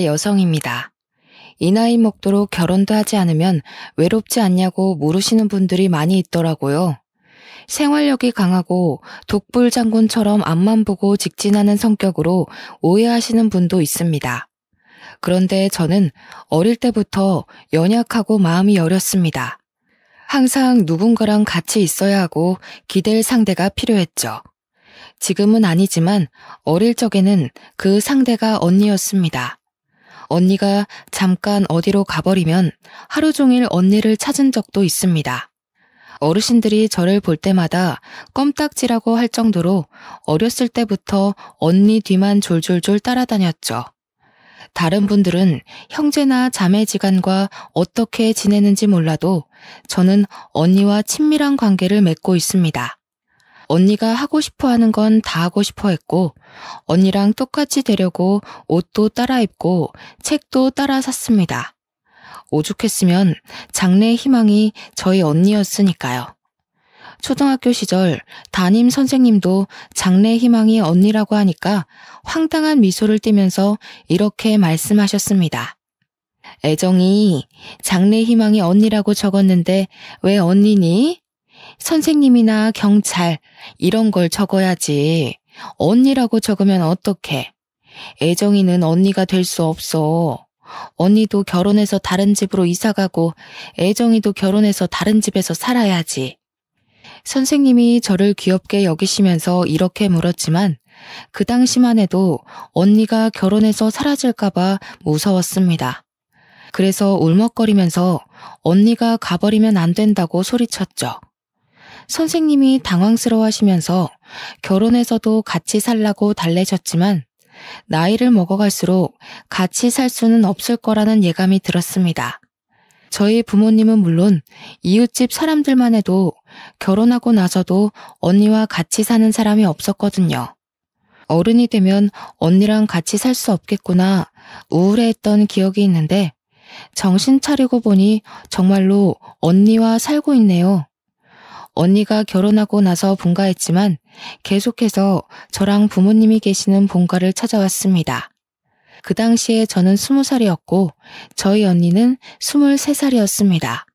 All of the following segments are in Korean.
여성입니다. 이 나이 먹도록 결혼도 하지 않으면 외롭지 않냐고 물으시는 분들이 많이 있더라고요. 생활력이 강하고 독불장군처럼 앞만 보고 직진하는 성격으로 오해하시는 분도 있습니다. 그런데 저는 어릴 때부터 연약하고 마음이 여렸습니다. 항상 누군가랑 같이 있어야 하고 기댈 상대가 필요했죠. 지금은 아니지만 어릴 적에는 그 상대가 언니였습니다. 언니가 잠깐 어디로 가버리면 하루 종일 언니를 찾은 적도 있습니다. 어르신들이 저를 볼 때마다 껌딱지라고 할 정도로 어렸을 때부터 언니 뒤만 졸졸졸 따라다녔죠. 다른 분들은 형제나 자매지간과 어떻게 지내는지 몰라도 저는 언니와 친밀한 관계를 맺고 있습니다. 언니가 하고 싶어 하는 건 다 하고 싶어 했고, 언니랑 똑같이 되려고 옷도 따라 입고 책도 따라 샀습니다. 오죽했으면 장래의 희망이 저희 언니였으니까요. 초등학교 시절 담임 선생님도 장래의 희망이 언니라고 하니까 황당한 미소를 띠면서 이렇게 말씀하셨습니다. 애정이 장래의 희망이 언니라고 적었는데 왜 언니니? 선생님이나 경찰 이런 걸 적어야지. 언니라고 적으면 어떡해. 애정이는 언니가 될 수 없어. 언니도 결혼해서 다른 집으로 이사가고 애정이도 결혼해서 다른 집에서 살아야지. 선생님이 저를 귀엽게 여기시면서 이렇게 물었지만 그 당시만 해도 언니가 결혼해서 사라질까봐 무서웠습니다. 그래서 울먹거리면서 언니가 가버리면 안 된다고 소리쳤죠. 선생님이 당황스러워하시면서 결혼해서도 같이 살라고 달래셨지만 나이를 먹어갈수록 같이 살 수는 없을 거라는 예감이 들었습니다. 저희 부모님은 물론 이웃집 사람들만 해도 결혼하고 나서도 언니와 같이 사는 사람이 없었거든요. 어른이 되면 언니랑 같이 살 수 없겠구나 우울해했던 기억이 있는데 정신 차리고 보니 정말로 언니와 살고 있네요. 언니가 결혼하고 나서 분가했지만 계속해서 저랑 부모님이 계시는 본가를 찾아왔습니다. 그 당시에 저는 20살이었고 저희 언니는 23살이었습니다.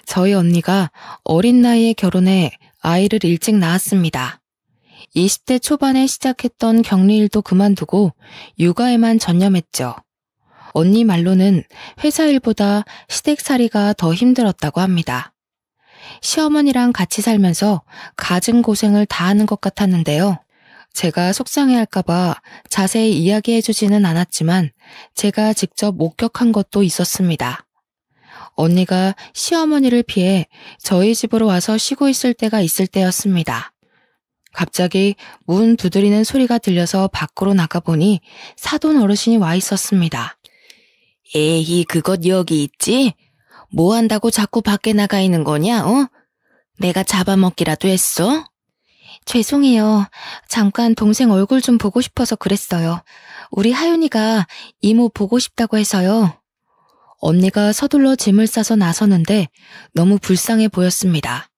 저희 언니가 어린 나이에 결혼해 아이를 일찍 낳았습니다. 20대 초반에 시작했던 격리일도 그만두고 육아에만 전념했죠. 언니 말로는 회사 일보다 시댁살이가 더 힘들었다고 합니다. 시어머니랑 같이 살면서 갖은 고생을 다 하는 것 같았는데요. 제가 속상해할까봐 자세히 이야기해주지는 않았지만 제가 직접 목격한 것도 있었습니다. 언니가 시어머니를 피해 저희 집으로 와서 쉬고 있을 때가 있을 때였습니다. 갑자기 문 두드리는 소리가 들려서 밖으로 나가보니 사돈 어르신이 와 있었습니다. 에이, 그것 여기 있지? 뭐 한다고 자꾸 밖에 나가 있는 거냐, 어? 내가 잡아먹기라도 했어? 죄송해요. 잠깐 동생 얼굴 좀 보고 싶어서 그랬어요. 우리 하윤이가 이모 보고 싶다고 해서요. 언니가 서둘러 짐을 싸서 나서는데 너무 불쌍해 보였습니다.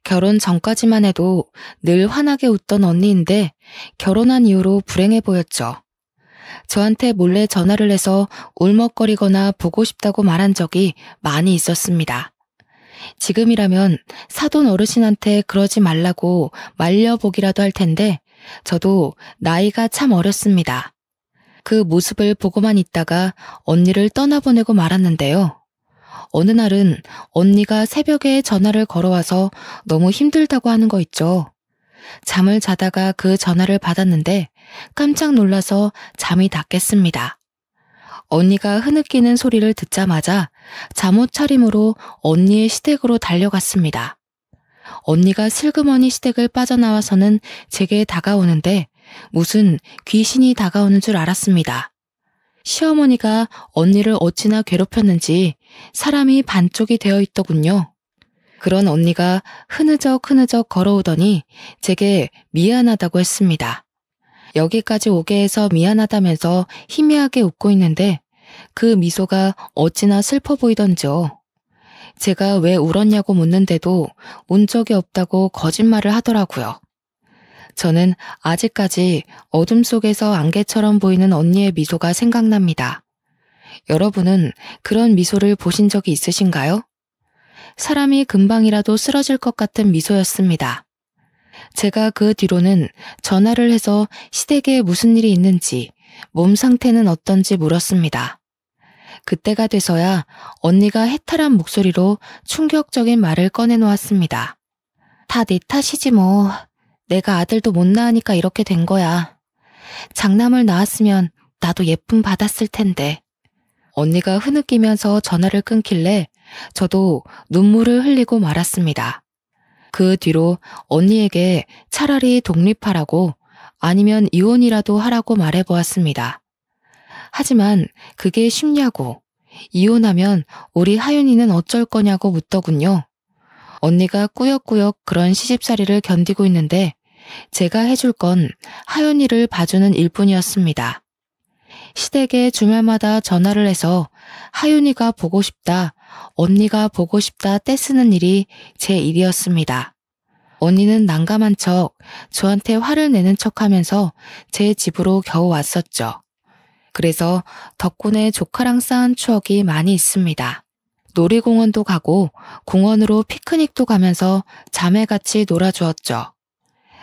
결혼 전까지만 해도 늘 환하게 웃던 언니인데 결혼한 이후로 불행해 보였죠. 저한테 몰래 전화를 해서 울먹거리거나 보고 싶다고 말한 적이 많이 있었습니다. 지금이라면 사돈 어르신한테 그러지 말라고 말려보기라도 할 텐데 저도 나이가 참 어렸습니다. 그 모습을 보고만 있다가 언니를 떠나보내고 말았는데요. 어느 날은 언니가 새벽에 전화를 걸어와서 너무 힘들다고 하는 거 있죠. 잠을 자다가 그 전화를 받았는데 깜짝 놀라서 잠이 다 깼습니다. 언니가 흐느끼는 소리를 듣자마자 잠옷 차림으로 언니의 시댁으로 달려갔습니다. 언니가 슬그머니 시댁을 빠져나와서는 제게 다가오는데 무슨 귀신이 다가오는 줄 알았습니다. 시어머니가 언니를 어찌나 괴롭혔는지 사람이 반쪽이 되어 있더군요. 그런 언니가 흐느적 걸어오더니 제게 미안하다고 했습니다. 여기까지 오게 해서 미안하다면서 희미하게 웃고 있는데 그 미소가 어찌나 슬퍼 보이던지요. 제가 왜 울었냐고 묻는데도 운 적이 없다고 거짓말을 하더라고요. 저는 아직까지 어둠 속에서 안개처럼 보이는 언니의 미소가 생각납니다. 여러분은 그런 미소를 보신 적이 있으신가요? 사람이 금방이라도 쓰러질 것 같은 미소였습니다. 제가 그 뒤로는 전화를 해서 시댁에 무슨 일이 있는지, 몸 상태는 어떤지 물었습니다. 그때가 돼서야 언니가 해탈한 목소리로 충격적인 말을 꺼내놓았습니다. 다 네 탓이지 뭐. 내가 아들도 못 낳으니까 이렇게 된 거야. 장남을 낳았으면 나도 예쁨 받았을 텐데. 언니가 흐느끼면서 전화를 끊길래 저도 눈물을 흘리고 말았습니다. 그 뒤로 언니에게 차라리 독립하라고 아니면 이혼이라도 하라고 말해보았습니다. 하지만 그게 쉽냐고, 이혼하면 우리 하윤이는 어쩔 거냐고 묻더군요. 언니가 꾸역꾸역 그런 시집살이를 견디고 있는데 제가 해줄 건 하윤이를 봐주는 일뿐이었습니다. 시댁에 주말마다 전화를 해서 하윤이가 보고 싶다, 언니가 보고 싶다 떼쓰는 일이 제 일이었습니다. 언니는 난감한 척 저한테 화를 내는 척하면서 제 집으로 겨우 왔었죠. 그래서 덕분에 조카랑 쌓은 추억이 많이 있습니다. 놀이공원도 가고 공원으로 피크닉도 가면서 자매같이 놀아주었죠.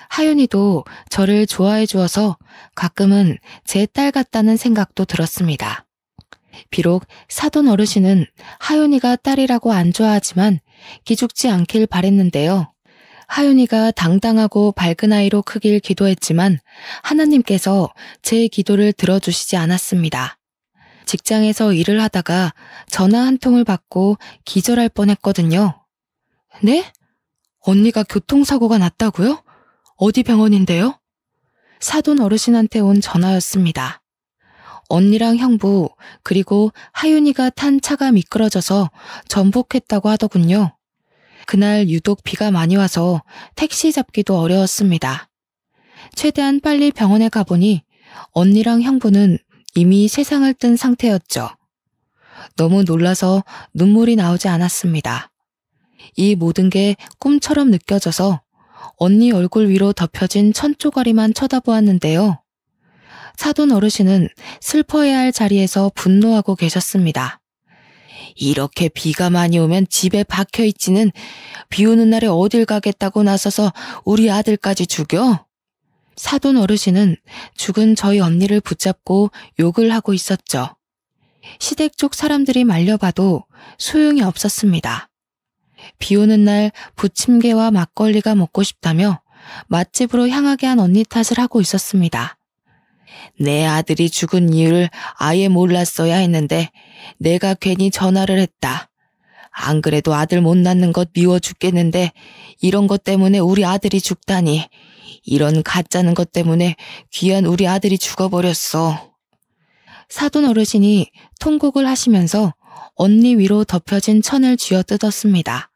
하윤이도 저를 좋아해 주어서 가끔은 제 딸 같다는 생각도 들었습니다. 비록 사돈 어르신은 하윤이가 딸이라고 안 좋아하지만 기죽지 않길 바랬는데요. 하윤이가 당당하고 밝은 아이로 크길 기도했지만 하나님께서 제 기도를 들어주시지 않았습니다. 직장에서 일을 하다가 전화 한 통을 받고 기절할 뻔했거든요. 네? 언니가 교통사고가 났다고요? 어디 병원인데요? 사돈 어르신한테 온 전화였습니다. 언니랑 형부 그리고 하윤이가 탄 차가 미끄러져서 전복했다고 하더군요. 그날 유독 비가 많이 와서 택시 잡기도 어려웠습니다. 최대한 빨리 병원에 가보니 언니랑 형부는 이미 세상을 뜬 상태였죠. 너무 놀라서 눈물이 나오지 않았습니다. 이 모든 게 꿈처럼 느껴져서 언니 얼굴 위로 덮여진 천조가리만 쳐다보았는데요. 사돈 어르신은 슬퍼해야 할 자리에서 분노하고 계셨습니다. 이렇게 비가 많이 오면 집에 박혀있지는 비 오는 날에 어딜 가겠다고 나서서 우리 아들까지 죽여? 사돈 어르신은 죽은 저희 언니를 붙잡고 욕을 하고 있었죠. 시댁 쪽 사람들이 말려봐도 소용이 없었습니다. 비 오는 날 부침개와 막걸리가 먹고 싶다며 맛집으로 향하게 한 언니 탓을 하고 있었습니다. 내 아들이 죽은 이유를 아예 몰랐어야 했는데 내가 괜히 전화를 했다. 안 그래도 아들 못 낳는 것 미워 죽겠는데 이런 것 때문에 우리 아들이 죽다니. 이런 가짜는 것 때문에 귀한 우리 아들이 죽어버렸어. 사돈 어르신이 통곡을 하시면서 언니 위로 덮여진 천을 쥐어뜯었습니다.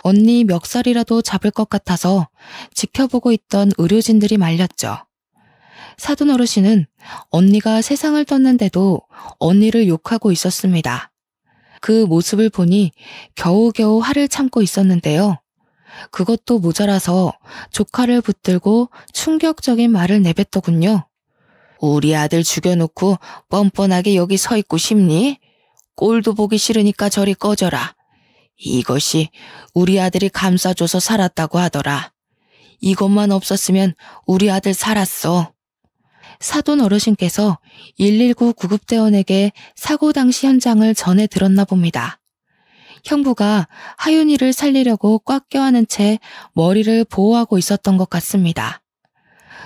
언니 멱살이라도 잡을 것 같아서 지켜보고 있던 의료진들이 말렸죠. 사돈 어르신은 언니가 세상을 떴는데도 언니를 욕하고 있었습니다. 그 모습을 보니 겨우겨우 화를 참고 있었는데요. 그것도 모자라서 조카를 붙들고 충격적인 말을 내뱉더군요. 우리 아들 죽여놓고 뻔뻔하게 여기 서 있고 싶니? 꼴도 보기 싫으니까 저리 꺼져라. 이것이 우리 아들이 감싸줘서 살았다고 하더라. 이것만 없었으면 우리 아들 살았어. 사돈 어르신께서 119 구급대원에게 사고 당시 현장을 전해 들었나 봅니다. 형부가 하윤이를 살리려고 꽉 껴안은 채 머리를 보호하고 있었던 것 같습니다.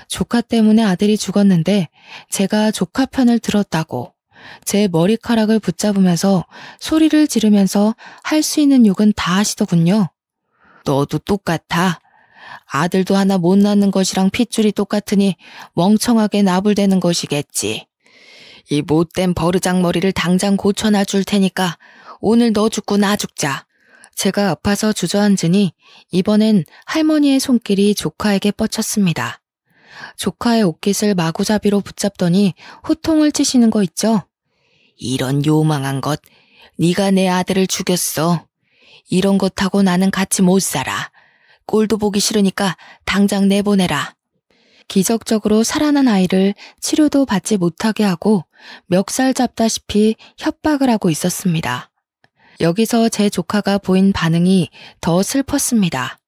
조카 때문에 아들이 죽었는데 제가 조카 편을 들었다고 제 머리카락을 붙잡으면서 소리를 지르면서 할 수 있는 욕은 다 하시더군요. 너도 똑같아. 아들도 하나 못 낳는 것이랑 핏줄이 똑같으니 멍청하게 나불대는 것이겠지. 이 못된 버르장머리를 당장 고쳐놔 줄 테니까 오늘 너 죽고 나 죽자. 제가 아파서 주저앉으니 이번엔 할머니의 손길이 조카에게 뻗쳤습니다. 조카의 옷깃을 마구잡이로 붙잡더니 호통을 치시는 거 있죠? 이런 요망한 것, 네가 내 아들을 죽였어. 이런 것하고 나는 같이 못 살아. 꼴도 보기 싫으니까 당장 내보내라. 기적적으로 살아난 아이를 치료도 받지 못하게 하고 멱살 잡다시피 협박을 하고 있었습니다. 여기서 제 조카가 보인 반응이 더 슬펐습니다.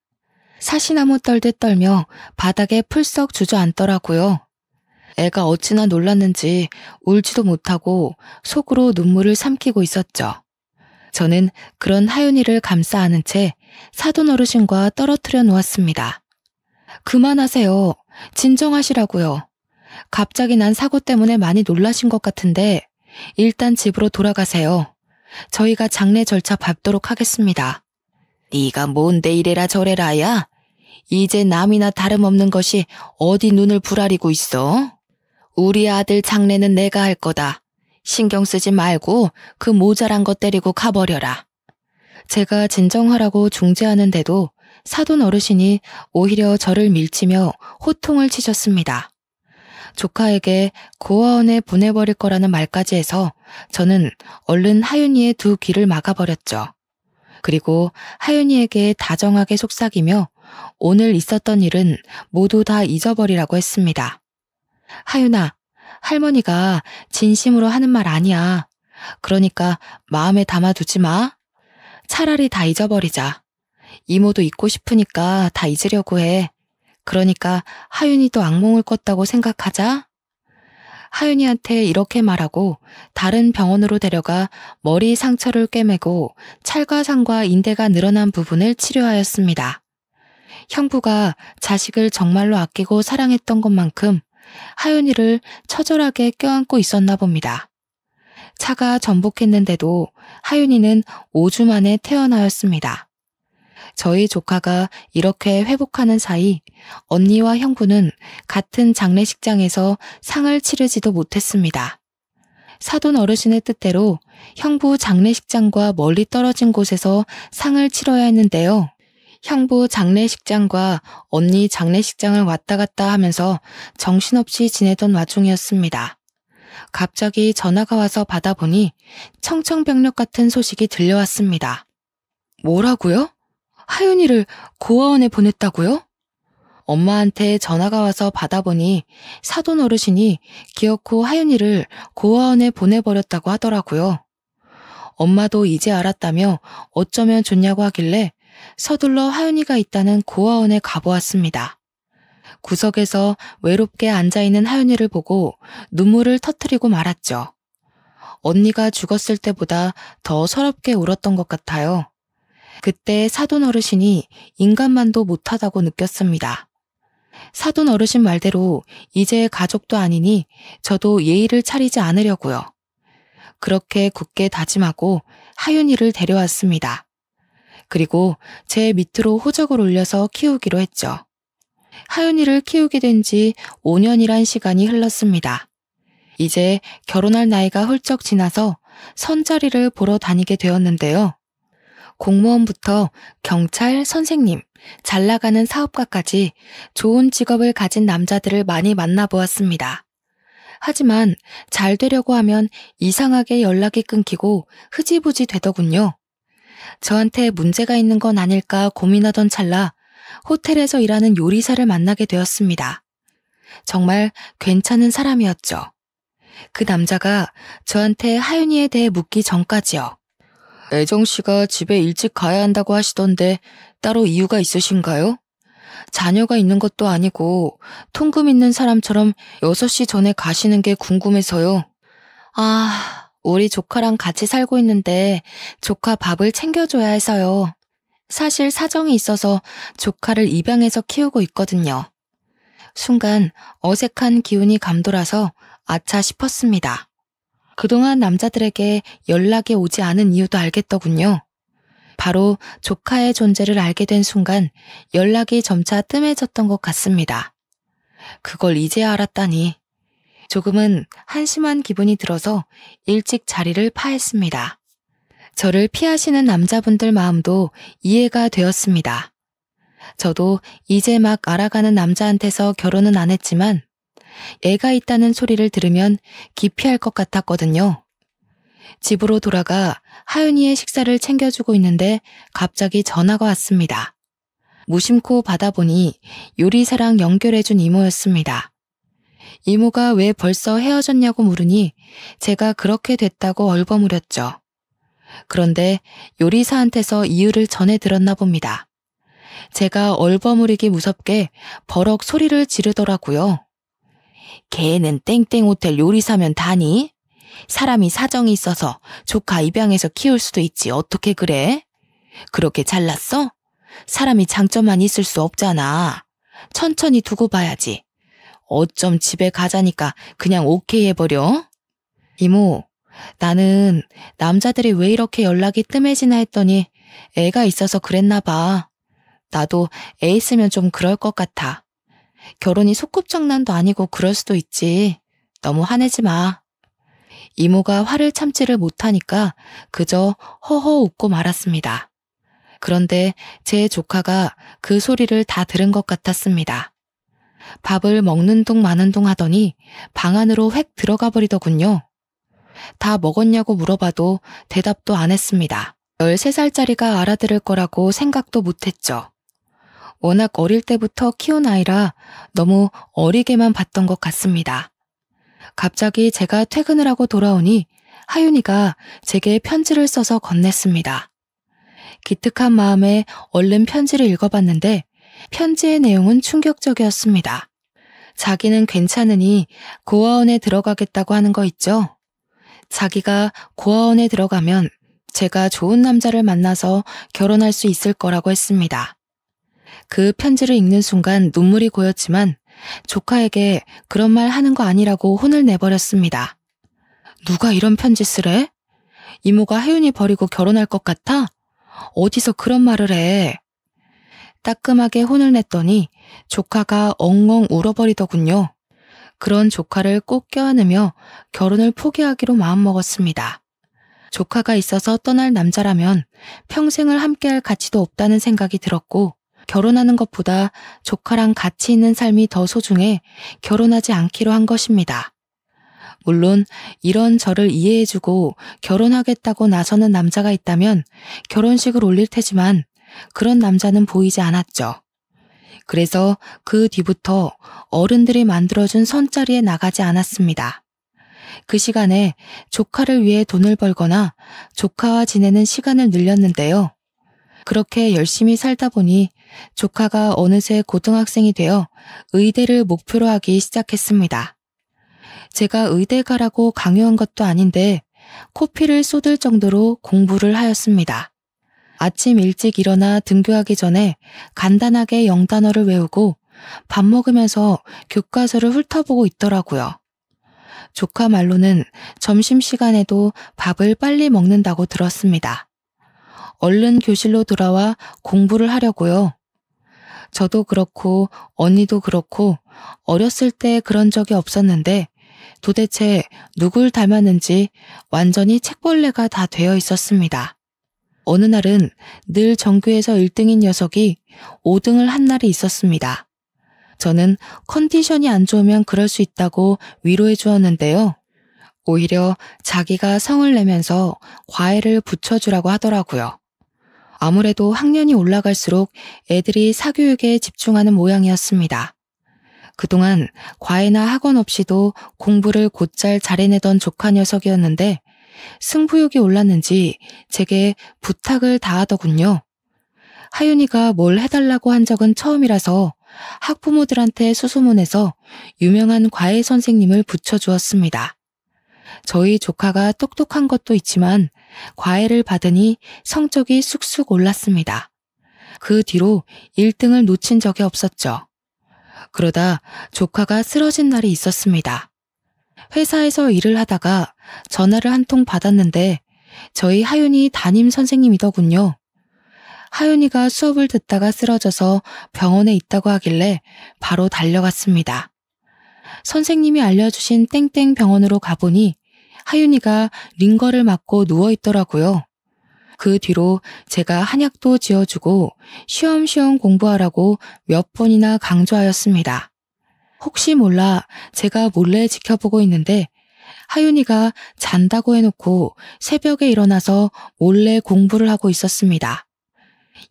사시나무 떨듯 떨며 바닥에 풀썩 주저앉더라고요. 애가 어찌나 놀랐는지 울지도 못하고 속으로 눈물을 삼키고 있었죠. 저는 그런 하윤이를 감싸 안은 채 사돈 어르신과 떨어뜨려 놓았습니다. 그만하세요. 진정하시라고요. 갑자기 난 사고 때문에 많이 놀라신 것 같은데 일단 집으로 돌아가세요. 저희가 장례 절차 밟도록 하겠습니다. 네가 뭔데 이래라 저래라야? 이제 남이나 다름없는 것이 어디 눈을 부라리고 있어? 우리 아들 장례는 내가 할 거다. 신경 쓰지 말고 그 모자란 것 데리고 가버려라. 제가 진정하라고 중재하는데도 사돈 어르신이 오히려 저를 밀치며 호통을 치셨습니다. 조카에게 고아원에 보내버릴 거라는 말까지 해서 저는 얼른 하윤이의 두 귀를 막아버렸죠. 그리고 하윤이에게 다정하게 속삭이며 오늘 있었던 일은 모두 다 잊어버리라고 했습니다. 하윤아, 할머니가 진심으로 하는 말 아니야. 그러니까 마음에 담아두지 마. 차라리 다 잊어버리자. 이모도 잊고 싶으니까 다 잊으려고 해. 그러니까 하윤이도 악몽을 꿨다고 생각하자. 하윤이한테 이렇게 말하고 다른 병원으로 데려가 머리 상처를 꿰매고 찰과상과 인대가 늘어난 부분을 치료하였습니다. 형부가 자식을 정말로 아끼고 사랑했던 것만큼 하윤이를 처절하게 껴안고 있었나 봅니다. 차가 전복했는데도 하윤이는 5주 만에 태어나였습니다. 저희 조카가 이렇게 회복하는 사이 언니와 형부는 같은 장례식장에서 상을 치르지도 못했습니다. 사돈 어르신의 뜻대로 형부 장례식장과 멀리 떨어진 곳에서 상을 치러야 했는데요. 형부 장례식장과 언니 장례식장을 왔다 갔다 하면서 정신없이 지내던 와중이었습니다. 갑자기 전화가 와서 받아보니 청천벽력 같은 소식이 들려왔습니다. 뭐라고요? 하윤이를 고아원에 보냈다고요? 엄마한테 전화가 와서 받아보니 사돈 어르신이 기어코 하윤이를 고아원에 보내버렸다고 하더라고요. 엄마도 이제 알았다며 어쩌면 좋냐고 하길래 서둘러 하윤이가 있다는 고아원에 가보았습니다. 구석에서 외롭게 앉아있는 하윤이를 보고 눈물을 터뜨리고 말았죠. 언니가 죽었을 때보다 더 서럽게 울었던 것 같아요. 그때 사돈 어르신이 인간만도 못하다고 느꼈습니다. 사돈 어르신 말대로 이제 가족도 아니니 저도 예의를 차리지 않으려고요. 그렇게 굳게 다짐하고 하윤이를 데려왔습니다. 그리고 제 밑으로 호적을 올려서 키우기로 했죠. 하윤이를 키우게 된 지 5년이란 시간이 흘렀습니다. 이제 결혼할 나이가 훌쩍 지나서 선자리를 보러 다니게 되었는데요. 공무원부터 경찰, 선생님, 잘 나가는 사업가까지 좋은 직업을 가진 남자들을 많이 만나보았습니다. 하지만 잘 되려고 하면 이상하게 연락이 끊기고 흐지부지 되더군요. 저한테 문제가 있는 건 아닐까 고민하던 찰나 호텔에서 일하는 요리사를 만나게 되었습니다. 정말 괜찮은 사람이었죠. 그 남자가 저한테 하윤이에 대해 묻기 전까지요. 애정씨가 집에 일찍 가야 한다고 하시던데 따로 이유가 있으신가요? 자녀가 있는 것도 아니고 통금 있는 사람처럼 6시 전에 가시는 게 궁금해서요. 우리 조카랑 같이 살고 있는데 조카 밥을 챙겨줘야 해서요. 사실 사정이 있어서 조카를 입양해서 키우고 있거든요. 순간 어색한 기운이 감돌아서 아차 싶었습니다. 그동안 남자들에게 연락이 오지 않은 이유도 알겠더군요. 바로 조카의 존재를 알게 된 순간 연락이 점차 뜸해졌던 것 같습니다. 그걸 이제야 알았다니. 조금은 한심한 기분이 들어서 일찍 자리를 파했습니다. 저를 피하시는 남자분들 마음도 이해가 되었습니다. 저도 이제 막 알아가는 남자한테서 결혼은 안 했지만 애가 있다는 소리를 들으면 기피할 것 같았거든요. 집으로 돌아가 하윤이의 식사를 챙겨주고 있는데 갑자기 전화가 왔습니다. 무심코 받아보니 요리사랑 연결해준 이모였습니다. 이모가 왜 벌써 헤어졌냐고 물으니 제가 그렇게 됐다고 얼버무렸죠. 그런데 요리사한테서 이유를 전해 들었나 봅니다. 제가 얼버무리기 무섭게 버럭 소리를 지르더라고요. 걔는 땡땡 호텔 요리사면 다니? 사람이 사정이 있어서 조카 입양해서 키울 수도 있지 어떻게 그래? 그렇게 잘났어? 사람이 장점만 있을 수 없잖아. 천천히 두고 봐야지. 어쩜 집에 가자니까 그냥 오케이 해버려? 이모, 나는 남자들이 왜 이렇게 연락이 뜸해지나 했더니 애가 있어서 그랬나 봐. 나도 애 있으면 좀 그럴 것 같아. 결혼이 소꿉장난도 아니고 그럴 수도 있지. 너무 화내지 마. 이모가 화를 참지를 못하니까 그저 허허 웃고 말았습니다. 그런데 제 조카가 그 소리를 다 들은 것 같았습니다. 밥을 먹는 둥 마는 둥 하더니 방 안으로 획 들어가 버리더군요. 다 먹었냐고 물어봐도 대답도 안 했습니다. 13살짜리가 알아들을 거라고 생각도 못했죠. 워낙 어릴 때부터 키운 아이라 너무 어리게만 봤던 것 같습니다. 갑자기 제가 퇴근을 하고 돌아오니 하윤이가 제게 편지를 써서 건넸습니다. 기특한 마음에 얼른 편지를 읽어봤는데 편지의 내용은 충격적이었습니다. 자기는 괜찮으니 고아원에 들어가겠다고 하는 거 있죠? 자기가 고아원에 들어가면 제가 좋은 남자를 만나서 결혼할 수 있을 거라고 했습니다. 그 편지를 읽는 순간 눈물이 고였지만 조카에게 그런 말 하는 거 아니라고 혼을 내버렸습니다. 누가 이런 편지 쓰래? 이모가 하윤이 버리고 결혼할 것 같아? 어디서 그런 말을 해? 따끔하게 혼을 냈더니 조카가 엉엉 울어버리더군요. 그런 조카를 꼭 껴안으며 결혼을 포기하기로 마음먹었습니다. 조카가 있어서 떠날 남자라면 평생을 함께할 가치도 없다는 생각이 들었고 결혼하는 것보다 조카랑 같이 있는 삶이 더 소중해 결혼하지 않기로 한 것입니다. 물론 이런 저를 이해해주고 결혼하겠다고 나서는 남자가 있다면 결혼식을 올릴 테지만 그런 남자는 보이지 않았죠. 그래서 그 뒤부터 어른들이 만들어준 선자리에 나가지 않았습니다. 그 시간에 조카를 위해 돈을 벌거나 조카와 지내는 시간을 늘렸는데요. 그렇게 열심히 살다 보니 조카가 어느새 고등학생이 되어 의대를 목표로 하기 시작했습니다. 제가 의대 가라고 강요한 것도 아닌데 코피를 쏟을 정도로 공부를 하였습니다. 아침 일찍 일어나 등교하기 전에 간단하게 영단어를 외우고 밥 먹으면서 교과서를 훑어보고 있더라고요. 조카 말로는 점심시간에도 밥을 빨리 먹는다고 들었습니다. 얼른 교실로 돌아와 공부를 하려고요. 저도 그렇고 언니도 그렇고 어렸을 때 그런 적이 없었는데 도대체 누굴 닮았는지 완전히 책벌레가 다 되어 있었습니다. 어느 날은 늘 전교에서 1등인 녀석이 5등을 한 날이 있었습니다. 저는 컨디션이 안 좋으면 그럴 수 있다고 위로해 주었는데요. 오히려 자기가 성을 내면서 과외를 붙여주라고 하더라고요. 아무래도 학년이 올라갈수록 애들이 사교육에 집중하는 모양이었습니다. 그동안 과외나 학원 없이도 공부를 곧잘 잘해내던 조카 녀석이었는데 승부욕이 올랐는지 제게 부탁을 다 하더군요. 하윤이가 뭘 해달라고 한 적은 처음이라서 학부모들한테 수소문해서 유명한 과외 선생님을 붙여주었습니다. 저희 조카가 똑똑한 것도 있지만 과외를 받으니 성적이 쑥쑥 올랐습니다. 그 뒤로 1등을 놓친 적이 없었죠. 그러다 조카가 쓰러진 날이 있었습니다. 회사에서 일을 하다가 전화를 한 통 받았는데 저희 하윤이 담임 선생님이더군요. 하윤이가 수업을 듣다가 쓰러져서 병원에 있다고 하길래 바로 달려갔습니다. 선생님이 알려주신 땡땡 병원으로 가보니 하윤이가 링거를 맞고 누워있더라고요. 그 뒤로 제가 한약도 지어주고 쉬엄쉬엄 공부하라고 몇 번이나 강조하였습니다. 혹시 몰라 제가 몰래 지켜보고 있는데 하윤이가 잔다고 해놓고 새벽에 일어나서 몰래 공부를 하고 있었습니다.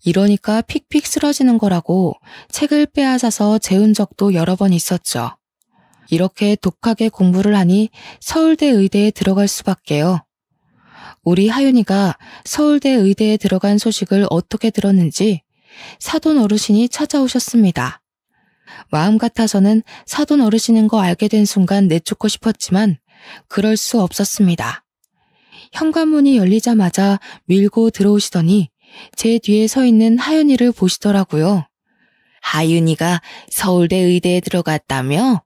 이러니까 픽픽 쓰러지는 거라고 책을 빼앗아서 재운 적도 여러 번 있었죠. 이렇게 독하게 공부를 하니 서울대 의대에 들어갈 수밖에요. 우리 하윤이가 서울대 의대에 들어간 소식을 어떻게 들었는지 사돈 어르신이 찾아오셨습니다. 마음 같아서는 사돈 어르신인 거 알게 된 순간 내쫓고 싶었지만 그럴 수 없었습니다. 현관문이 열리자마자 밀고 들어오시더니 제 뒤에 서 있는 하윤이를 보시더라고요. 하윤이가 서울대 의대에 들어갔다며?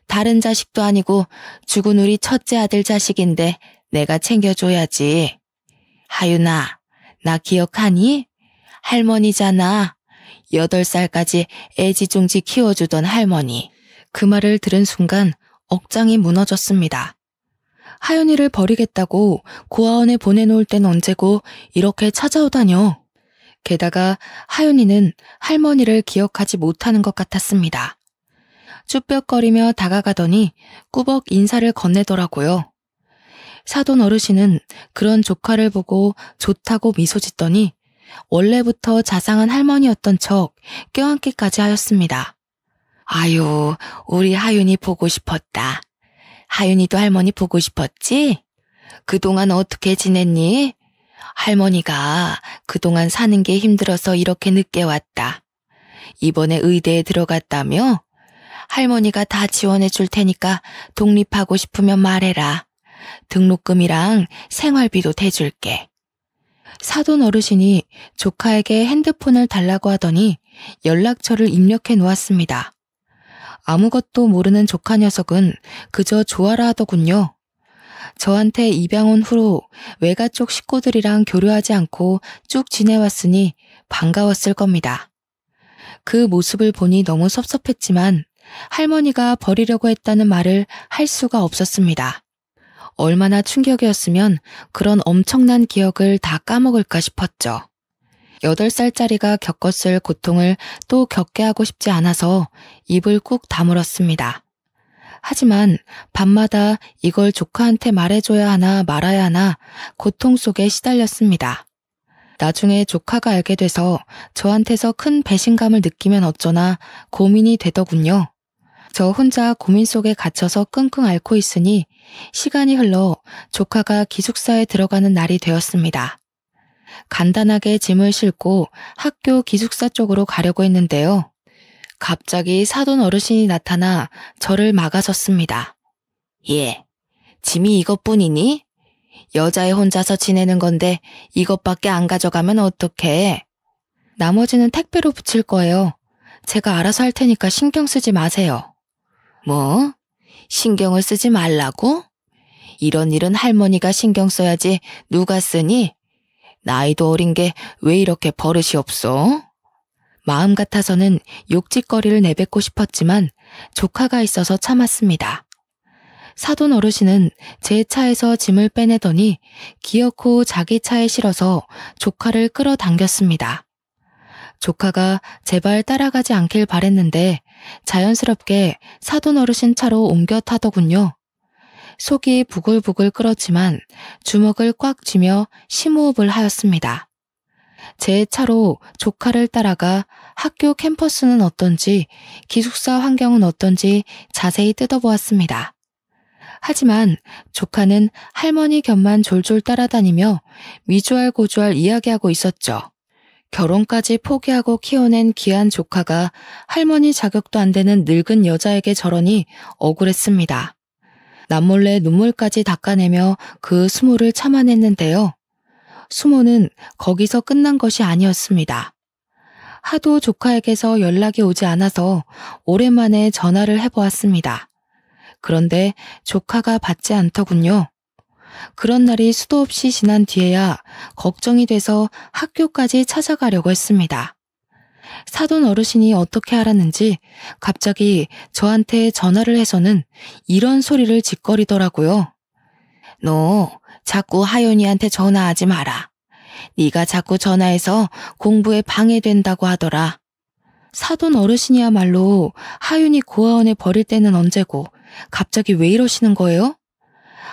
다른 자식도 아니고 죽은 우리 첫째 아들 자식인데 내가 챙겨줘야지. 하윤아, 나 기억하니? 할머니잖아. 8살까지 애지중지 키워주던 할머니. 그 말을 들은 순간 억장이 무너졌습니다. 하윤이를 버리겠다고 고아원에 보내놓을 땐 언제고 이렇게 찾아오다뇨. 게다가 하윤이는 할머니를 기억하지 못하는 것 같았습니다. 쭈뼛거리며 다가가더니 꾸벅 인사를 건네더라고요. 사돈 어르신은 그런 조카를 보고 좋다고 미소 짓더니 원래부터 자상한 할머니였던 척 껴안기까지 하였습니다. 아유, 우리 하윤이 보고 싶었다. 하윤이도 할머니 보고 싶었지? 그동안 어떻게 지냈니? 할머니가 그동안 사는 게 힘들어서 이렇게 늦게 왔다. 이번에 의대에 들어갔다며? 할머니가 다 지원해 줄 테니까 독립하고 싶으면 말해라. 등록금이랑 생활비도 대줄게. 사돈 어르신이 조카에게 핸드폰을 달라고 하더니 연락처를 입력해 놓았습니다. 아무것도 모르는 조카 녀석은 그저 좋아라 하더군요. 저한테 입양 온 후로 외가 쪽 식구들이랑 교류하지 않고 쭉 지내왔으니 반가웠을 겁니다. 그 모습을 보니 너무 섭섭했지만 할머니가 버리려고 했다는 말을 할 수가 없었습니다. 얼마나 충격이었으면 그런 엄청난 기억을 다 까먹을까 싶었죠. 8살짜리가 겪었을 고통을 또 겪게 하고 싶지 않아서 입을 꾹 다물었습니다. 하지만 밤마다 이걸 조카한테 말해줘야 하나 말아야 하나 고통 속에 시달렸습니다. 나중에 조카가 알게 돼서 저한테서 큰 배신감을 느끼면 어쩌나 고민이 되더군요. 저 혼자 고민 속에 갇혀서 끙끙 앓고 있으니 시간이 흘러 조카가 기숙사에 들어가는 날이 되었습니다. 간단하게 짐을 싣고 학교 기숙사 쪽으로 가려고 했는데요. 갑자기 사돈 어르신이 나타나 저를 막아섰습니다. 예, 짐이 이것뿐이니? 여자애 혼자서 지내는 건데 이것밖에 안 가져가면 어떡해? 나머지는 택배로 붙일 거예요. 제가 알아서 할 테니까 신경 쓰지 마세요. 뭐? 신경을 쓰지 말라고? 이런 일은 할머니가 신경 써야지 누가 쓰니? 나이도 어린 게 왜 이렇게 버릇이 없어? 마음 같아서는 욕짓거리를 내뱉고 싶었지만 조카가 있어서 참았습니다. 사돈 어르신은 제 차에서 짐을 빼내더니 기어코 자기 차에 실어서 조카를 끌어당겼습니다. 조카가 제발 따라가지 않길 바랬는데 자연스럽게 사돈 어르신 차로 옮겨 타더군요. 속이 부글부글 끓었지만 주먹을 꽉 쥐며 심호흡을 하였습니다. 제 차로 조카를 따라가 학교 캠퍼스는 어떤지 기숙사 환경은 어떤지 자세히 뜯어보았습니다. 하지만 조카는 할머니 곁만 졸졸 따라다니며 미주알고주알 이야기하고 있었죠. 결혼까지 포기하고 키워낸 귀한 조카가 할머니 자격도 안 되는 늙은 여자에게 저러니 억울했습니다. 남몰래 눈물까지 닦아내며 그 수모를 참아냈는데요. 수모는 거기서 끝난 것이 아니었습니다. 하도 조카에게서 연락이 오지 않아서 오랜만에 전화를 해보았습니다. 그런데 조카가 받지 않더군요. 그런 날이 수도 없이 지난 뒤에야 걱정이 돼서 학교까지 찾아가려고 했습니다. 사돈 어르신이 어떻게 알았는지 갑자기 저한테 전화를 해서는 이런 소리를 짓거리더라고요. 너 자꾸 하윤이한테 전화하지 마라. 네가 자꾸 전화해서 공부에 방해된다고 하더라. 사돈 어르신이야말로 하윤이 고아원에 버릴 때는 언제고 갑자기 왜 이러시는 거예요?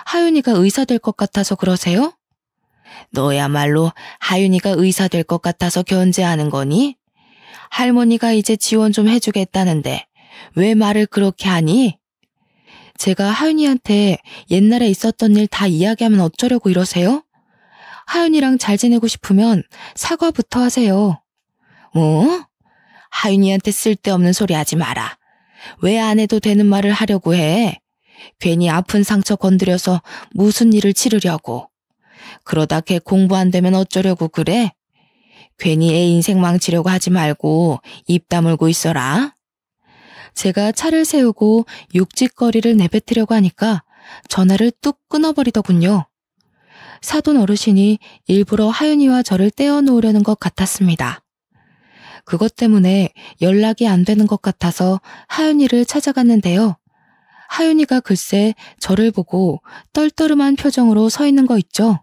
하윤이가 의사 될 것 같아서 그러세요? 너야말로 하윤이가 의사 될 것 같아서 견제하는 거니? 할머니가 이제 지원 좀 해주겠다는데 왜 말을 그렇게 하니? 제가 하윤이한테 옛날에 있었던 일 다 이야기하면 어쩌려고 이러세요? 하윤이랑 잘 지내고 싶으면 사과부터 하세요. 뭐? 하윤이한테 쓸데없는 소리 하지 마라. 왜 안 해도 되는 말을 하려고 해? 괜히 아픈 상처 건드려서 무슨 일을 치르려고. 그러다 걔 공부 안 되면 어쩌려고 그래? 괜히 애 인생 망치려고 하지 말고 입 다물고 있어라. 제가 차를 세우고 육직거리를 내뱉으려고 하니까 전화를 뚝 끊어버리더군요. 사돈 어르신이 일부러 하윤이와 저를 떼어놓으려는 것 같았습니다. 그것 때문에 연락이 안 되는 것 같아서 하윤이를 찾아갔는데요. 하윤이가 글쎄 저를 보고 떨떠름한 표정으로 서 있는 거 있죠.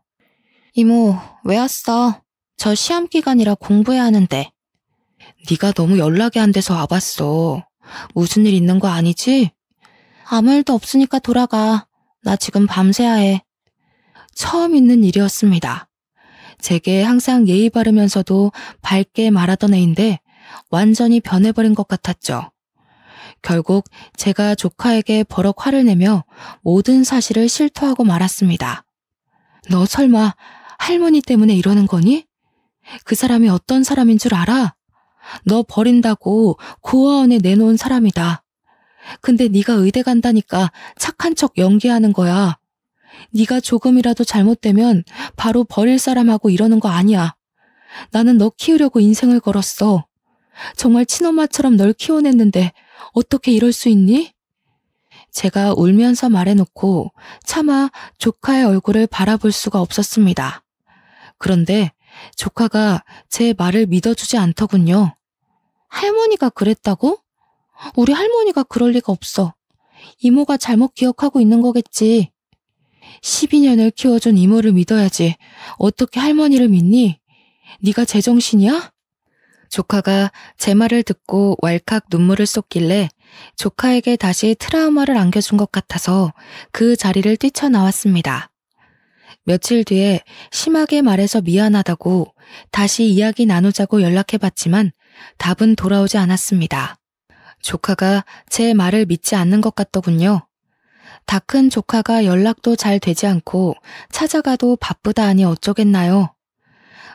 이모, 왜 왔어? 저 시험 기간이라 공부해야 하는데. 네가 너무 연락이 안 돼서 와봤어. 무슨 일 있는 거 아니지? 아무 일도 없으니까 돌아가. 나 지금 밤새야 해. 처음 있는 일이었습니다. 제게 항상 예의 바르면서도 밝게 말하던 애인데 완전히 변해버린 것 같았죠. 결국 제가 조카에게 버럭 화를 내며 모든 사실을 실토하고 말았습니다. 너 설마 할머니 때문에 이러는 거니? 그 사람이 어떤 사람인 줄 알아? 너 버린다고 고아원에 내놓은 사람이다. 근데 네가 의대 간다니까 착한 척 연기하는 거야. 네가 조금이라도 잘못되면 바로 버릴 사람하고 이러는 거 아니야. 나는 너 키우려고 인생을 걸었어. 정말 친엄마처럼 널 키워냈는데 어떻게 이럴 수 있니? 제가 울면서 말해놓고 차마 조카의 얼굴을 바라볼 수가 없었습니다. 그런데 조카가 제 말을 믿어주지 않더군요. 할머니가 그랬다고? 우리 할머니가 그럴 리가 없어. 이모가 잘못 기억하고 있는 거겠지. 12년을 키워준 이모를 믿어야지. 어떻게 할머니를 믿니? 네가 제정신이야? 조카가 제 말을 듣고 왈칵 눈물을 쏟길래 조카에게 다시 트라우마를 안겨준 것 같아서 그 자리를 뛰쳐나왔습니다. 며칠 뒤에 심하게 말해서 미안하다고 다시 이야기 나누자고 연락해봤지만 답은 돌아오지 않았습니다. 조카가 제 말을 믿지 않는 것 같더군요. 다 큰 조카가 연락도 잘 되지 않고 찾아가도 바쁘다 하니 어쩌겠나요.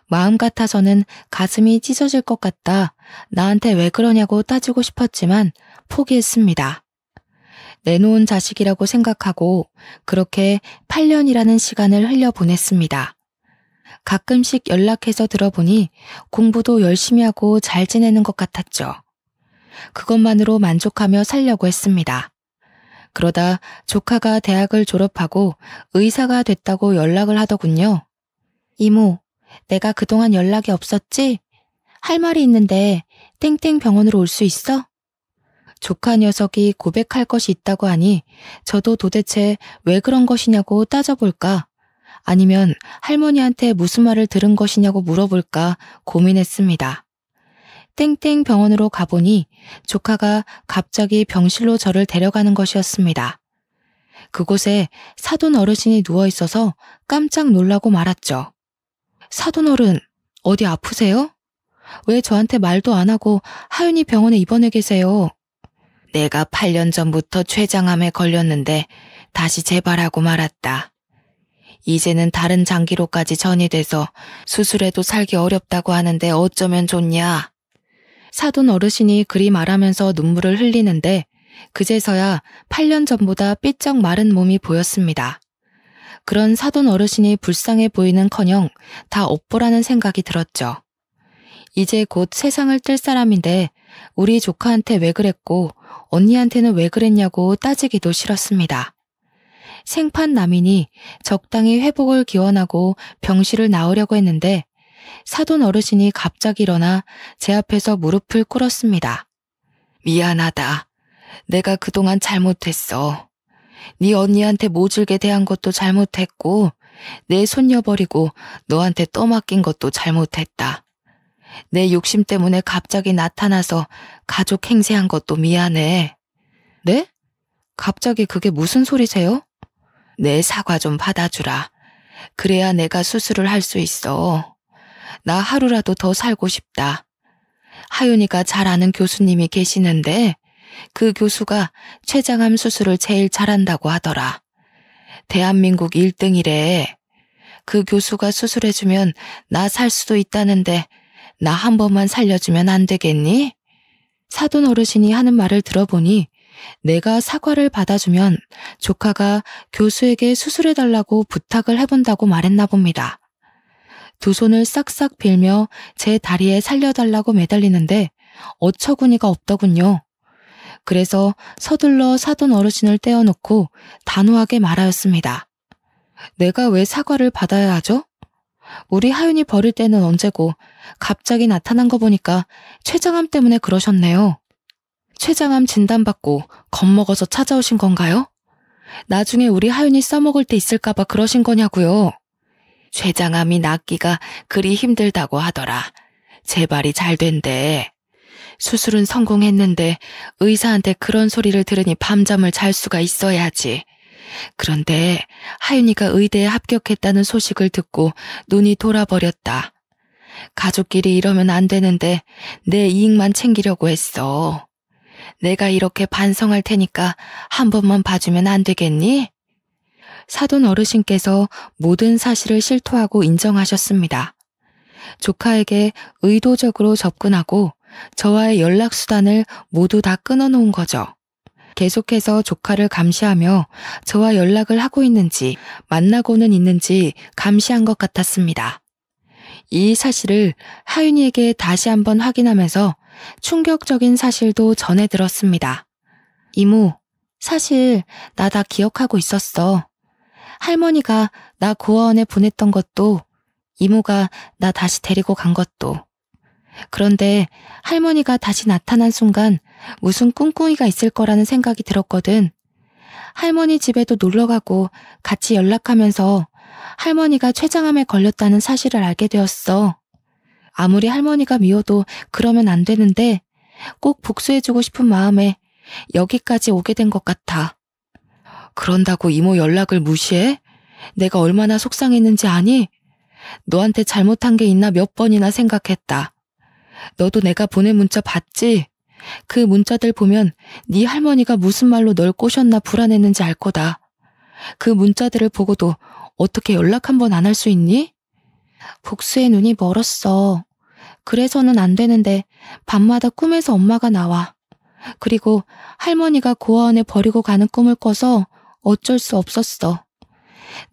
마음 같아서는 가슴이 찢어질 것 같다 나한테 왜 그러냐고 따지고 싶었지만 포기했습니다. 내놓은 자식이라고 생각하고 그렇게 8년이라는 시간을 흘려보냈습니다. 가끔씩 연락해서 들어보니 공부도 열심히 하고 잘 지내는 것 같았죠. 그것만으로 만족하며 살려고 했습니다. 그러다 조카가 대학을 졸업하고 의사가 됐다고 연락을 하더군요. 이모, 내가 그동안 연락이 없었지? 할 말이 있는데 땡땡 병원으로 올 수 있어? 조카 녀석이 고백할 것이 있다고 하니 저도 도대체 왜 그런 것이냐고 따져볼까? 아니면 할머니한테 무슨 말을 들은 것이냐고 물어볼까 고민했습니다. 땡땡 병원으로 가보니 조카가 갑자기 병실로 저를 데려가는 것이었습니다. 그곳에 사돈 어르신이 누워있어서 깜짝 놀라고 말았죠. 사돈 어른, 어디 아프세요? 왜 저한테 말도 안 하고 하윤이 병원에 입원해 계세요? 내가 8년 전부터 췌장암에 걸렸는데 다시 재발하고 말았다. 이제는 다른 장기로까지 전이 돼서 수술해도 살기 어렵다고 하는데 어쩌면 좋냐? 사돈 어르신이 그리 말하면서 눈물을 흘리는데 그제서야 8년 전보다 삐쩍 마른 몸이 보였습니다. 그런 사돈 어르신이 불쌍해 보이는커녕 다 업보라는 생각이 들었죠. 이제 곧 세상을 뜰 사람인데 우리 조카한테 왜 그랬고 언니한테는 왜 그랬냐고 따지기도 싫었습니다. 생판남이니 적당히 회복을 기원하고 병실을 나오려고 했는데 사돈 어르신이 갑자기 일어나 제 앞에서 무릎을 꿇었습니다. 미안하다. 내가 그동안 잘못했어. 네 언니한테 모질게 대한 것도 잘못했고 내 손녀 버리고 너한테 떠맡긴 것도 잘못했다. 내 욕심 때문에 갑자기 나타나서 가족 행세한 것도 미안해. 네? 갑자기 그게 무슨 소리세요? 내 사과 좀 받아주라. 그래야 내가 수술을 할 수 있어. 나 하루라도 더 살고 싶다. 하윤이가 잘 아는 교수님이 계시는데 그 교수가 췌장암 수술을 제일 잘한다고 하더라. 대한민국 1등이래. 그 교수가 수술해주면 나 살 수도 있다는데 나 한 번만 살려주면 안 되겠니? 사돈 어르신이 하는 말을 들어보니 내가 사과를 받아주면 조카가 교수에게 수술해달라고 부탁을 해본다고 말했나 봅니다. 두 손을 싹싹 빌며 제 다리에 살려달라고 매달리는데 어처구니가 없더군요. 그래서 서둘러 사돈 어르신을 떼어놓고 단호하게 말하였습니다. 내가 왜 사과를 받아야 하죠? 우리 하윤이 버릴 때는 언제고 갑자기 나타난 거 보니까 췌장암 때문에 그러셨네요. 췌장암 진단받고 겁먹어서 찾아오신 건가요? 나중에 우리 하윤이 써먹을 때 있을까봐 그러신 거냐고요. 췌장암이 낫기가 그리 힘들다고 하더라. 재발이 잘 된대. 수술은 성공했는데 의사한테 그런 소리를 들으니 밤잠을 잘 수가 있어야지. 그런데 하윤이가 의대에 합격했다는 소식을 듣고 눈이 돌아버렸다. 가족끼리 이러면 안 되는데 내 이익만 챙기려고 했어. 내가 이렇게 반성할 테니까 한 번만 봐주면 안 되겠니? 사돈 어르신께서 모든 사실을 실토하고 인정하셨습니다. 조카에게 의도적으로 접근하고 저와의 연락수단을 모두 다 끊어놓은 거죠. 계속해서 조카를 감시하며 저와 연락을 하고 있는지 만나고는 있는지 감시한 것 같았습니다. 이 사실을 하윤이에게 다시 한번 확인하면서 충격적인 사실도 전해 들었습니다. 이모, 사실 나 다 기억하고 있었어. 할머니가 나 고아원에 보냈던 것도, 이모가 나 다시 데리고 간 것도. 그런데 할머니가 다시 나타난 순간 무슨 꿍꿍이가 있을 거라는 생각이 들었거든. 할머니 집에도 놀러가고 같이 연락하면서 할머니가 췌장암에 걸렸다는 사실을 알게 되었어. 아무리 할머니가 미워도 그러면 안 되는데 꼭 복수해주고 싶은 마음에 여기까지 오게 된 것 같아. 그런다고 이모 연락을 무시해? 내가 얼마나 속상했는지 아니? 너한테 잘못한 게 있나 몇 번이나 생각했다. 너도 내가 보낸 문자 봤지? 그 문자들 보면 네 할머니가 무슨 말로 널 꼬셨나 불안했는지 알 거다. 그 문자들을 보고도 어떻게 연락 한 번 안 할 수 있니? 복수의 눈이 멀었어. 그래서는 안 되는데 밤마다 꿈에서 엄마가 나와. 그리고 할머니가 고아원에 버리고 가는 꿈을 꿔서 어쩔 수 없었어.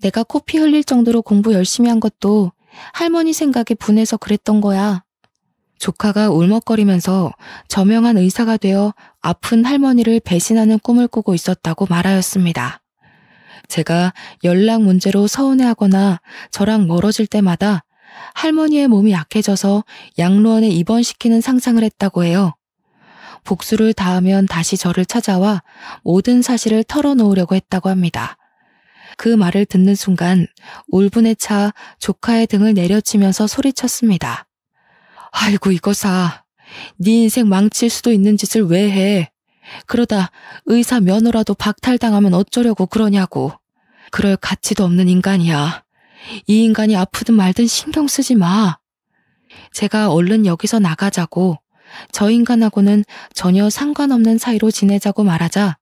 내가 코피 흘릴 정도로 공부 열심히 한 것도 할머니 생각에 분해서 그랬던 거야. 조카가 울먹거리면서 저명한 의사가 되어 아픈 할머니를 배신하는 꿈을 꾸고 있었다고 말하였습니다. 제가 연락 문제로 서운해하거나 저랑 멀어질 때마다 할머니의 몸이 약해져서 양로원에 입원시키는 상상을 했다고 해요. 복수를 다하면 다시 저를 찾아와 모든 사실을 털어놓으려고 했다고 합니다. 그 말을 듣는 순간 울분에 차 조카의 등을 내려치면서 소리쳤습니다. 아이고 이거사, 네 인생 망칠 수도 있는 짓을 왜 해? 그러다 의사 면허라도 박탈당하면 어쩌려고 그러냐고. 그럴 가치도 없는 인간이야. 이 인간이 아프든 말든 신경 쓰지 마. 제가 얼른 여기서 나가자고, 저 인간하고는 전혀 상관없는 사이로 지내자고 말하자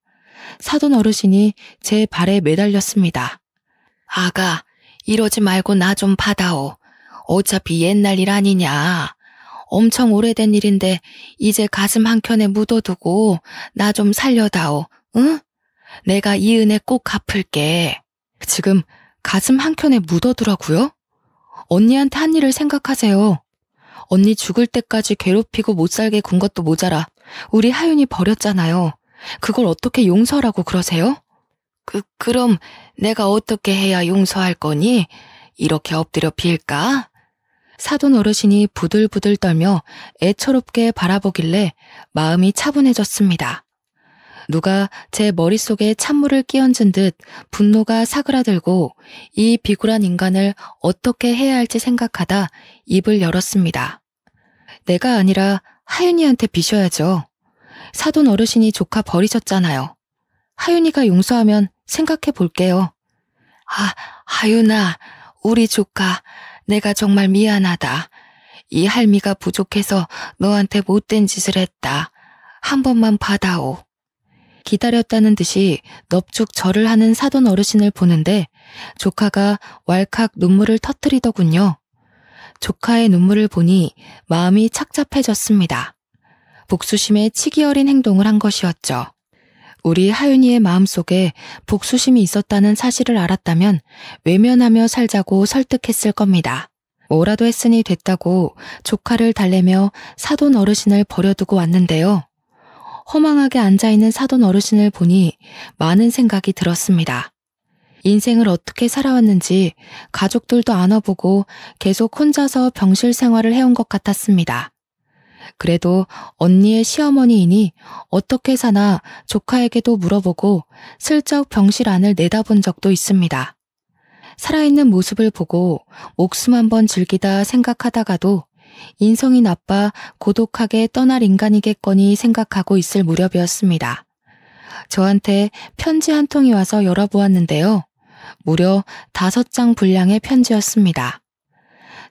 사돈 어르신이 제 발에 매달렸습니다. 아가, 이러지 말고 나 좀 받아오. 어차피 옛날 일 아니냐. 엄청 오래된 일인데 이제 가슴 한켠에 묻어두고 나 좀 살려다오. 응? 내가 이 은혜 꼭 갚을게. 지금 가슴 한켠에 묻어두라고요? 언니한테 한 일을 생각하세요. 언니 죽을 때까지 괴롭히고 못살게 군 것도 모자라 우리 하윤이 버렸잖아요. 그걸 어떻게 용서하라고 그러세요? 그럼 내가 어떻게 해야 용서할 거니? 이렇게 엎드려 빌까? 사돈 어르신이 부들부들 떨며 애처롭게 바라보길래 마음이 차분해졌습니다. 누가 제 머릿속에 찬물을 끼얹은 듯 분노가 사그라들고 이 비굴한 인간을 어떻게 해야 할지 생각하다 입을 열었습니다. 내가 아니라 하윤이한테 비셔야죠. 사돈 어르신이 조카 버리셨잖아요. 하윤이가 용서하면 생각해 볼게요. 하윤아, 우리 조카, 내가 정말 미안하다. 이 할미가 부족해서 너한테 못된 짓을 했다. 한 번만 받아오. 기다렸다는 듯이 넙죽 절을 하는 사돈 어르신을 보는데 조카가 왈칵 눈물을 터뜨리더군요. 조카의 눈물을 보니 마음이 착잡해졌습니다. 복수심에 치기 어린 행동을 한 것이었죠. 우리 하윤이의 마음속에 복수심이 있었다는 사실을 알았다면 외면하며 살자고 설득했을 겁니다. 뭐라도 했으니 됐다고 조카를 달래며 사돈 어르신을 버려두고 왔는데요. 허망하게 앉아있는 사돈 어르신을 보니 많은 생각이 들었습니다. 인생을 어떻게 살아왔는지 가족들도 안아보고 계속 혼자서 병실 생활을 해온 것 같았습니다. 그래도 언니의 시어머니이니 어떻게 사나 조카에게도 물어보고 슬쩍 병실 안을 내다본 적도 있습니다. 살아있는 모습을 보고 목숨 한번 즐기다 생각하다가도 인성이 나빠 고독하게 떠날 인간이겠거니 생각하고 있을 무렵이었습니다. 저한테 편지 한 통이 와서 열어보았는데요. 무려 5장 분량의 편지였습니다.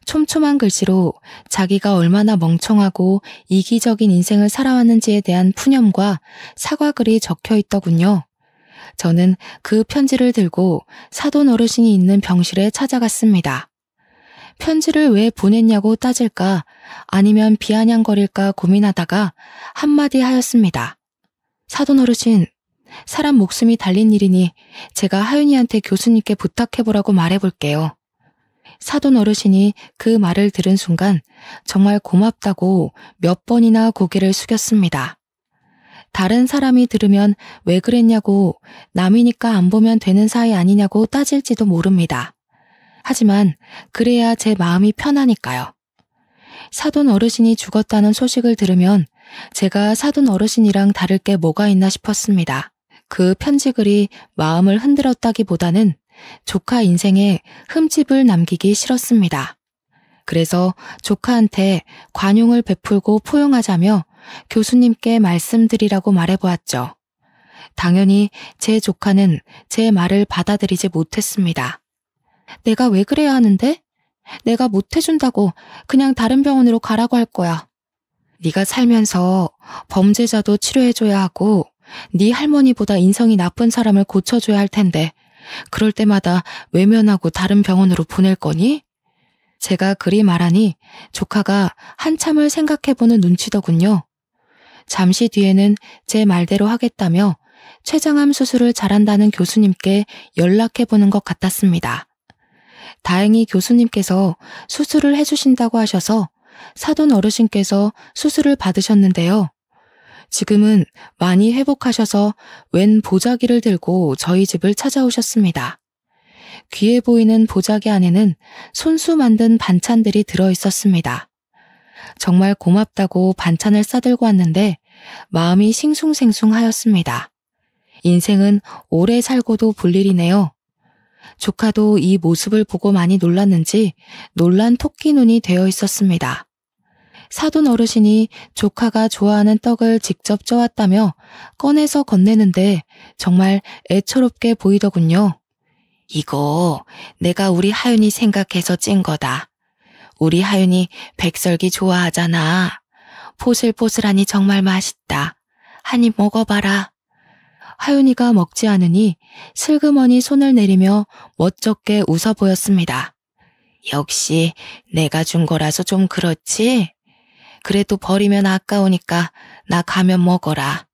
촘촘한 글씨로 자기가 얼마나 멍청하고 이기적인 인생을 살아왔는지에 대한 푸념과 사과글이 적혀 있더군요. 저는 그 편지를 들고 사돈 어르신이 있는 병실에 찾아갔습니다. 편지를 왜 보냈냐고 따질까 아니면 비아냥거릴까 고민하다가 한마디 하였습니다. 사돈 어르신, 사람 목숨이 달린 일이니 제가 하윤이한테 교수님께 부탁해보라고 말해볼게요. 사돈 어르신이 그 말을 들은 순간 정말 고맙다고 몇 번이나 고개를 숙였습니다. 다른 사람이 들으면 왜 그랬냐고 남이니까 안 보면 되는 사이 아니냐고 따질지도 모릅니다. 하지만 그래야 제 마음이 편하니까요. 사돈 어르신이 죽었다는 소식을 들으면 제가 사돈 어르신이랑 다를 게 뭐가 있나 싶었습니다. 그 편지글이 마음을 흔들었다기보다는 조카 인생에 흠집을 남기기 싫었습니다. 그래서 조카한테 관용을 베풀고 포용하자며 교수님께 말씀드리라고 말해보았죠. 당연히 제 조카는 제 말을 받아들이지 못했습니다. 내가 왜 그래야 하는데? 내가 못해준다고 그냥 다른 병원으로 가라고 할 거야. 네가 살면서 범죄자도 치료해줘야 하고 네 할머니보다 인성이 나쁜 사람을 고쳐줘야 할 텐데 그럴 때마다 외면하고 다른 병원으로 보낼 거니? 제가 그리 말하니 조카가 한참을 생각해보는 눈치더군요. 잠시 뒤에는 제 말대로 하겠다며 췌장암 수술을 잘한다는 교수님께 연락해보는 것 같았습니다. 다행히 교수님께서 수술을 해주신다고 하셔서 사돈 어르신께서 수술을 받으셨는데요. 지금은 많이 회복하셔서 웬 보자기를 들고 저희 집을 찾아오셨습니다. 귀해 보이는 보자기 안에는 손수 만든 반찬들이 들어있었습니다. 정말 고맙다고 반찬을 싸들고 왔는데 마음이 싱숭생숭하였습니다. 인생은 오래 살고도 볼 일이네요. 조카도 이 모습을 보고 많이 놀랐는지 놀란 토끼 눈이 되어 있었습니다. 사돈 어르신이 조카가 좋아하는 떡을 직접 쪄왔다며 꺼내서 건네는데 정말 애처롭게 보이더군요. 이거 내가 우리 하윤이 생각해서 찐 거다. 우리 하윤이 백설기 좋아하잖아. 포슬포슬하니 정말 맛있다. 한 입 먹어봐라. 하윤이가 먹지 않으니 슬그머니 손을 내리며 멋쩍게 웃어 보였습니다. 역시 내가 준 거라서 좀 그렇지? 그래도 버리면 아까우니까 나 가면 먹어라.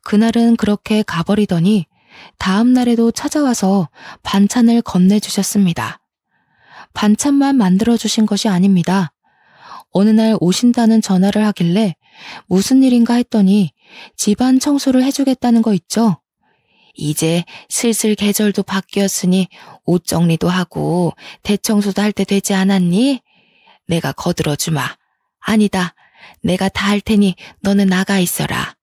그날은 그렇게 가버리더니 다음 날에도 찾아와서 반찬을 건네주셨습니다. 반찬만 만들어주신 것이 아닙니다. 어느 날 오신다는 전화를 하길래 무슨 일인가 했더니 집안 청소를 해주겠다는 거 있죠? 이제 슬슬 계절도 바뀌었으니 옷 정리도 하고 대청소도 할 때 되지 않았니? 내가 거들어주마. 아니다. 내가 다 할 테니 너는 나가 있어라.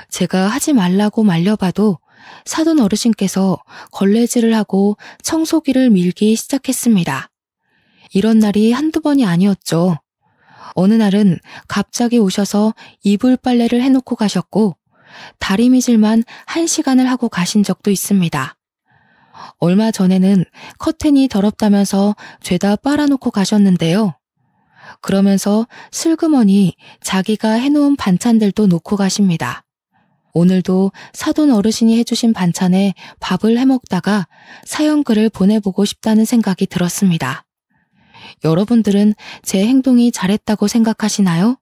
제가 하지 말라고 말려봐도 사돈 어르신께서 걸레질을 하고 청소기를 밀기 시작했습니다. 이런 날이 한두 번이 아니었죠. 어느 날은 갑자기 오셔서 이불 빨래를 해놓고 가셨고 다리미질만 1시간을 하고 가신 적도 있습니다. 얼마 전에는 커튼이 더럽다면서 죄다 빨아놓고 가셨는데요. 그러면서 슬그머니 자기가 해놓은 반찬들도 놓고 가십니다. 오늘도 사돈 어르신이 해주신 반찬에 밥을 해먹다가 사연글을 보내보고 싶다는 생각이 들었습니다. 여러분들은 제 행동이 잘했다고 생각하시나요?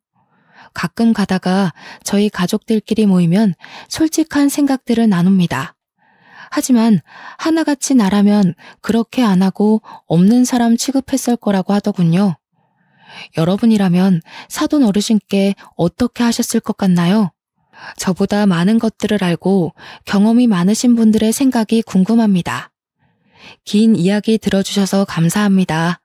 가끔 가다가 저희 가족들끼리 모이면 솔직한 생각들을 나눕니다. 하지만 하나같이 나라면 그렇게 안 하고 없는 사람 취급했을 거라고 하더군요. 여러분이라면 사돈 어르신께 어떻게 하셨을 것 같나요? 저보다 많은 것들을 알고 경험이 많으신 분들의 생각이 궁금합니다. 긴 이야기 들어주셔서 감사합니다.